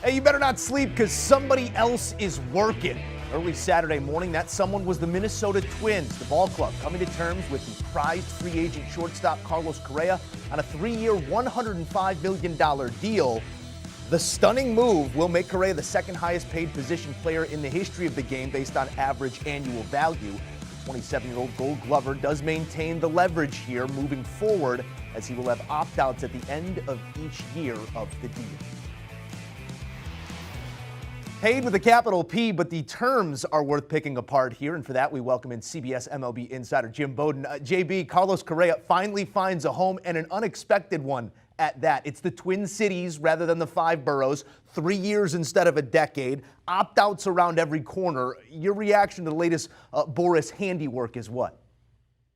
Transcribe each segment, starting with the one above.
Hey, you better not sleep because somebody else is working. Early Saturday morning, that someone was the Minnesota Twins. The ball club coming to terms with the prized free agent shortstop Carlos Correa on a 3-year, $105 million deal. The stunning move will make Correa the second highest paid position player in the history of the game based on average annual value. The 27-year-old Gold Glover does maintain the leverage here moving forward, as he will have opt-outs at the end of each year of the deal. Paid with a capital P, but the terms are worth picking apart here. And for that, we welcome in CBS MLB insider Jim Bowden. JB, Carlos Correa finally finds a home, and an unexpected one at that. It's the Twin Cities rather than the 5 boroughs. 3 years instead of a decade. Opt-outs around every corner. Your reaction to the latest Boras handiwork is what?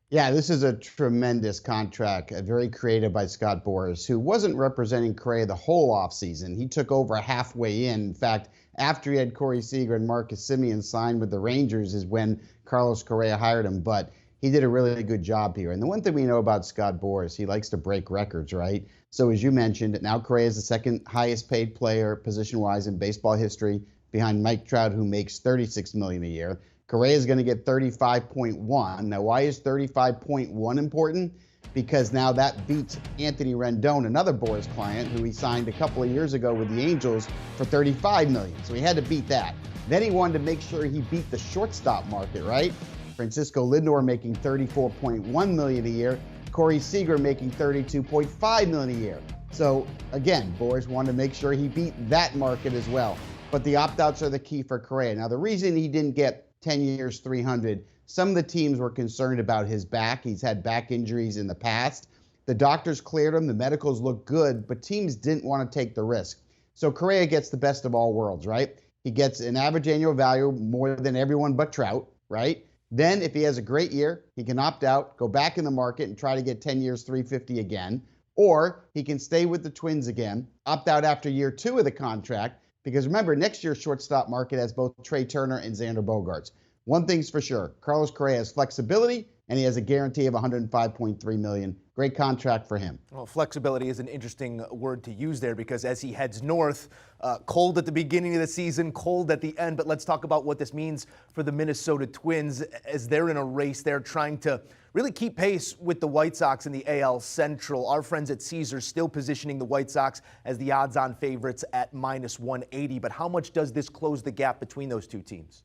Yeah, this is a tremendous contract, very creative by Scott Boras, who wasn't representing Correa the whole offseason. He took over halfway in. In fact, after he had Corey Seager and Marcus Semien signed with the Rangers is when Carlos Correa hired him. But he did a really good job here. And the one thing we know about Scott Boras, he likes to break records, right? So as you mentioned, now Correa is the second highest paid player position-wise in baseball history, behind Mike Trout, who makes $36 million a year. Correa is going to get 35.1. Now, why is 35.1 important? Because now that beats Anthony Rendon, another Boras client, who he signed a couple of years ago with the Angels for $35 million. So he had to beat that. Then he wanted to make sure he beat the shortstop market, right? Francisco Lindor making $34.1 million a year. Corey Seager making $32.5 million a year. So again, Boras wanted to make sure he beat that market as well. But the opt-outs are the key for Correa. Now, the reason he didn't get 10 years, 300, some of the teams were concerned about his back. He's had back injuries in the past. The doctors cleared him. The medicals look good, but teams didn't want to take the risk. So Correa gets the best of all worlds, right? He gets an average annual value more than everyone but Trout, right? Then if he has a great year, he can opt out, go back in the market and try to get 10 years, 350 again. Or he can stay with the Twins again, opt out after year 2 of the contract. Because remember, next year's shortstop market has both Trey Turner and Xander Bogaerts. One thing's for sure, Carlos Correa has flexibility, and he has a guarantee of $105.3 million. Great contract for him. Well, flexibility is an interesting word to use there, because as he heads north, cold at the beginning of the season, cold at the end. But let's talk about what this means for the Minnesota Twins as they're in a race. They're trying to really keep pace with the White Sox in the AL Central. Our friends at Caesars still positioning the White Sox as the odds-on favorites at -180. But how much does this close the gap between those two teams?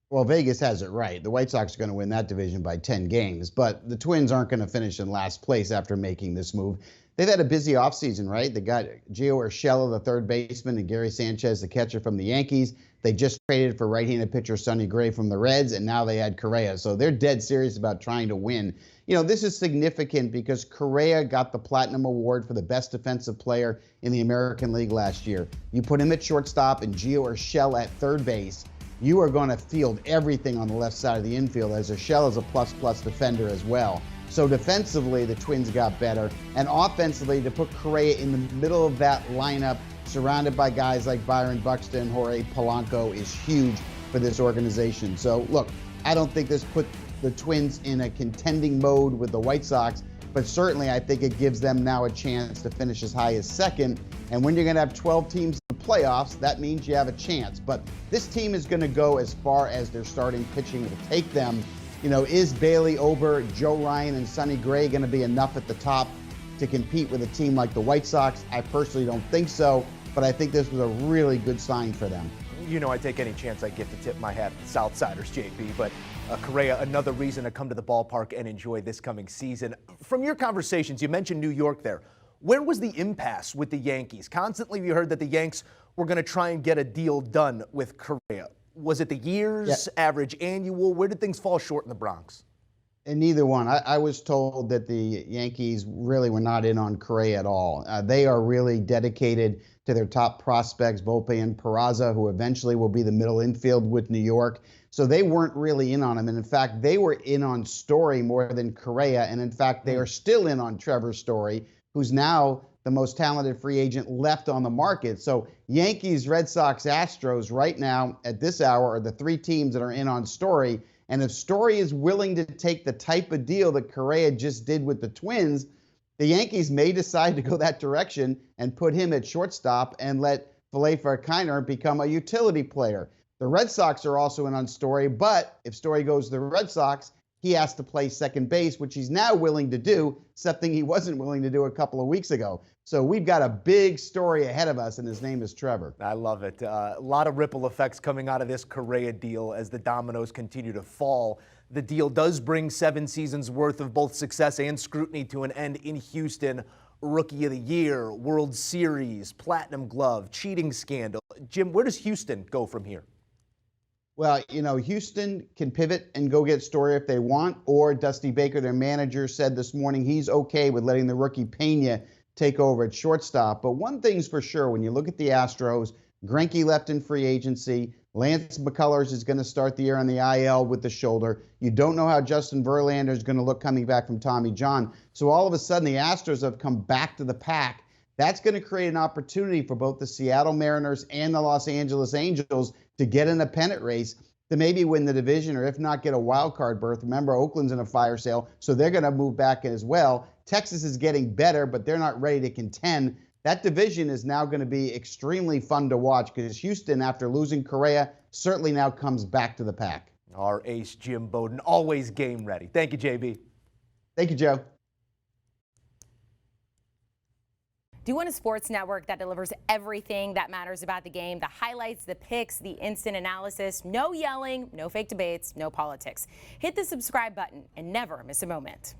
Well, Vegas has it right. The White Sox are going to win that division by 10 games, but the Twins aren't going to finish in last place after making this move. They've had a busy offseason, right? They got Gio Urshela, the third baseman, and Gary Sanchez, the catcher from the Yankees. They just traded for right-handed pitcher Sonny Gray from the Reds, and now they had Correa. So they're dead serious about trying to win. You know, this is significant because Correa got the Platinum Award for the best defensive player in the American League last year. You put him at shortstop and Gio Urshela at third base, you are going to field everything on the left side of the infield, as Urshela is a plus-plus defender as well. So defensively, the Twins got better. And offensively, to put Correa in the middle of that lineup, surrounded by guys like Byron Buxton, Jorge Polanco, is huge for this organization. So, look, I don't think this put the Twins in a contending mode with the White Sox, but certainly I think it gives them now a chance to finish as high as second. And when you're going to have 12 teams in the playoffs, that means you have a chance. But this team is going to go as far as their starting pitching will take them. You know, is Bailey Ober, Joe Ryan, and Sonny Gray going to be enough at the top to compete with a team like the White Sox? I personally don't think so, but I think this was a really good sign for them. You know, I take any chance I get to tip my hat to the Southsiders, JB, but Correa, another reason to come to the ballpark and enjoy this coming season. From your conversations, you mentioned New York there. Where was the impasse with the Yankees? Constantly we heard that the Yanks were going to try and get a deal done with Correa. Was it the years, average annual? Where did things fall short in the Bronx? And neither one. I was told that the Yankees really were not in on Correa at all. They are really dedicated to their top prospects, Volpe and Peraza, who eventually will be the middle infield with New York. So they weren't really in on him. And in fact, they were in on Story more than Correa. And in fact, they are still in on Trevor Story, who's now the most talented free agent left on the market. So Yankees, Red Sox, Astros right now at this hour are the three teams that are in on Story. And if Story is willing to take the type of deal that Correa just did with the Twins, the Yankees may decide to go that direction and put him at shortstop and let Kiner become a utility player. The Red Sox are also in on Story, but if Story goes to the Red Sox, he has to play second base, which he's now willing to do, something he wasn't willing to do a couple of weeks ago. So we've got a big story ahead of us, and his name is Trevor. I love it. A lot of ripple effects coming out of this Correa deal as the dominoes continue to fall. The deal does bring 7 seasons worth of both success and scrutiny to an end in Houston. Rookie of the Year, World Series, Platinum Glove, cheating scandal. Jim, where does Houston go from here? Well, Houston can pivot and go get Story if they want, or Dusty Baker, their manager, said this morning he's okay with letting the rookie Pena take over at shortstop. But one thing's for sure, when you look at the Astros, Greinke left in free agency. Lance McCullers is going to start the year on the IL with the shoulder. You don't know how Justin Verlander is going to look coming back from Tommy John. So all of a sudden, the Astros have come back to the pack. That's going to create an opportunity for both the Seattle Mariners and the Los Angeles Angels to get in a pennant race to maybe win the division, or if not, get a wild card berth. Remember, Oakland's in a fire sale, so they're going to move back as well. Texas is getting better, but they're not ready to contend. That division is now going to be extremely fun to watch because Houston, after losing Correa, certainly now comes back to the pack. Our ace, Jim Bowden, always game ready. Thank you, JB. Thank you, Joe. Do you want a sports network that delivers everything that matters about the game? The highlights, the picks, the instant analysis, no yelling, no fake debates, no politics. Hit the subscribe button and never miss a moment.